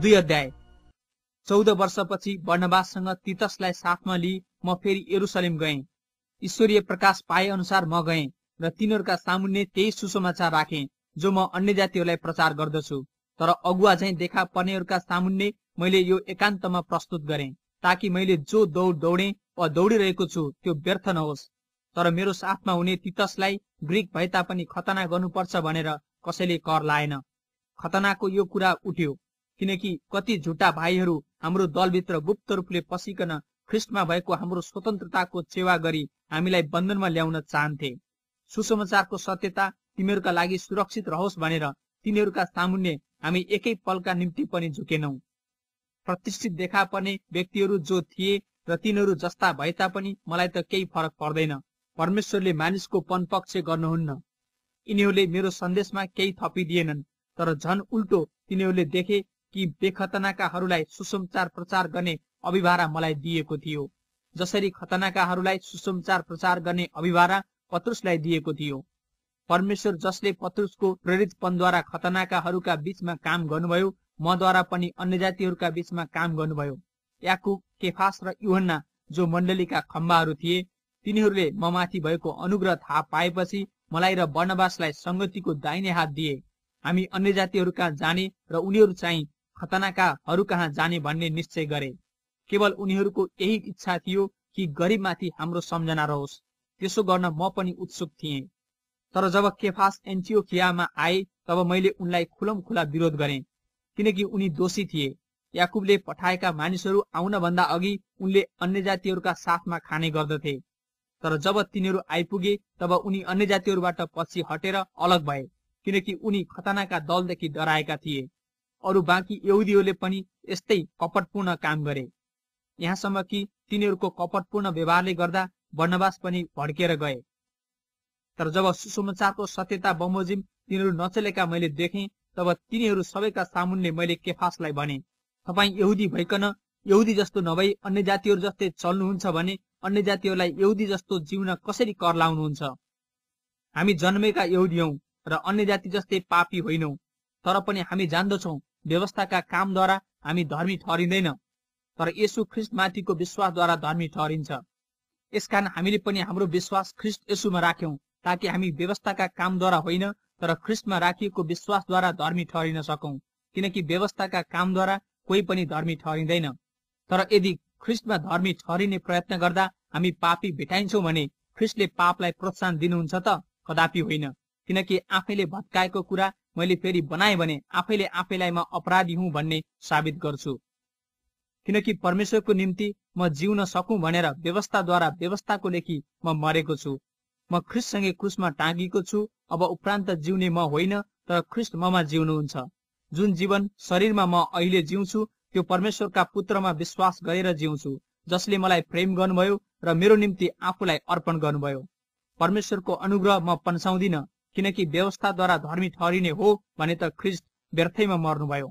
2 अध्याय। 14 वर्षपछि बर्नबाससँग तीतसलाई साथमा लिई म फेरि यरुशलेम गएँ। ईश्वरीय प्रकाश पाए अनुसार म गएँ र तिनीहरूका सामुन्ने त्यही सुसमाचार राखेँ जो म अन्य जातिहरूलाई प्रचार गर्दछु। तर अगुवा झैं देखा पर्नेहरूका सामुन्ने मैले यो एकान्तमा प्रस्तुत गरेँ, ताकि मैले जो दौड दौडेँ वा दौडिरहेको छु त्यो व्यर्थ नहोस्। तर मेरो साथमा हुने तीतसलाई ग्रीक भए तापनि खतना गर्नुपर्छ भनेर कसैले कर लाएन। खतनाको यो कुरा उठ्यो किनकि कति झुटा भाइहरू हाम्रो दलभित्र गुप्त रूपले पसिकन ख्रिस्टमा भएको हाम्रो स्वतन्त्रताको सेवा गरी हामीलाई बन्धनमा ल्याउन चाहन्थे। सुसमाचारको सत्यता तिमीहरूका लागि सुरक्षित रहोस् भनेर तिनीहरूका सामुन्ने हामी एकै पलका निम्ति पनि झुकेनौं। प्रतिष्ठित देखा पर्ने व्यक्तिहरू जो थिए र तिनीहरू जस्ता भए तापनि मलाई त केही फरक पर्दैन। परमेश्वरले मानिसको पनपक्ष गर्नुहुन्न। यिनीहरूले मेरो सन्देशमा केही थपिदिएनन्, तर झन उल्टो तिनीहरूले देखे कि बेखतनाकाहरूलाई सुसमाचार प्रचार गर्ने अभिभारा मलाई दिएको थियो, जसरी खतनाकाहरूलाई सुसमाचार प्रचार गर्ने अभिभारा पत्रुसलाई दिएको थियो। परमेश्वर जसले पत्रुसको प्रेरितपनद्वारा खतनाकाहरूका बीचमा काम गर्नुभयो, मद्वारा पनि अन्य जातिहरूका बीचमा काम गर्नुभयो। याकूब, केफास र यूहन्ना जो मण्डलीका खम्बाहरू थिए, तिनीहरूले ममाथि भएको अनुग्रह थाहा पाएपछि मलाई र बर्नबासलाई संगतिको दाहिने हात दिए। हामी अन्य जातिहरू कहाँ जाने र उनीहरू चाहिँ खतनाकाहरू कहाँ जाने भन्ने निश्चय गरे। केवल उनीहरूको यही इच्छा थियो कि गरीबमाथि हाम्रो सम्झना रहोस्। त्यसो गर्न म पनि उत्सुक थिएँ। तर जब केफास एन्टियोखियामा आए तब मैले उनलाई खुलमखुला विरोध गरेँ, किनकि उनी दोषी थिए। याकुबले पठाएका मानिसहरू आउन भन्दा अघि उनले अन्य जातिहरूका साथमा खाने गर्दथे। तर जब तिनीहरू आइपुगे तब उनी अन्य जातिहरूबाट पछि हटेर अलग भए, किनकि उनी खतनाका दलदेखि डराएका थिए। अरू बाँकी यहुदीहरूले पनि यस्तै कपटपूर्ण काम गरे, यहाँसम्म कि तिनीहरूको कपटपूर्ण व्यवहारले गर्दा बर्नबास पनि भड्केर गए। तर जब सुसमाचारको सत्यता बमोजिम तिनीहरू नचलेका मैले देखेँ, तब तिनीहरू सबैका सामुन्ने मैले केफासलाई भने, तपाईँ यहुदी भइकन यहुदी जस्तो नभई अन्य जातिहरू जस्तै चल्नुहुन्छ भने अन्य जातिहरूलाई यहुदी जस्तो जिउन कसरी कर लाउनुहुन्छ? हामी जन्मेका यहुदी हौं र अन्य जाति जस्तै पापी होइनौं, तर पनि हामी जान्दछौं व्यवस्थाका कामद्वारा हामी धर्मी ठहरिँदैन, तर येशू ख्रिस्ट माथिको विश्वासद्वारा धर्मी ठहरिन्छ। यसकारण हामीले पनि हाम्रो विश्वास ख्रिस्ट येशूमा राख्यौं, ताकि हामी व्यवस्थाका कामद्वारा होइन तर ख्रिस्टमा राखिएको विश्वासद्वारा धर्मी ठहरिन सकौं, किनकि व्यवस्थाका कामद्वारा कोही पनि धर्मी ठहरिँदैन। तर यदि ख्रिस्टमा धर्मी ठहरिने प्रयत्न गर्दा हामी पापी भेटाइन्छौं भने ख्रिस्टले पापलाई प्रोत्साहन दिनुहुन्छ त? कदापि होइन। किनकि आफैले भत्काएको कुरा मैले फेरि बनाएँ भने आफैले आफैलाई म अपराधी हुँ भन्ने साबित गर्छु। किनकि परमेश्वरको निम्ति म जिउन सकूं भनेर व्यवस्थाद्वारा व्यवस्थाको लेखी म मरेको छु। म ख्रिस्टसँगै क्रुसमा टाँगिएको छु। अब उपरान्त जिउने म होइन, तर ख्रिस्ट ममा जिउनुहुन्छ। जुन जीवन शरीरमा म अहिले जिउँछु त्यो परमेश्वरका पुत्रमा विश्वास गरेर जिउँछु, जसले मलाई प्रेम गर्नुभयो र मेरो निम्ति आफूलाई अर्पण गर्नुभयो। परमेश्वरको अनुग्रह म पन्साउँदिन, किनकि व्यवस्थाद्वारा धर्मी ठहरिने हो भने त ख्रिस्ट व्यर्थैमा मर्नुभयो।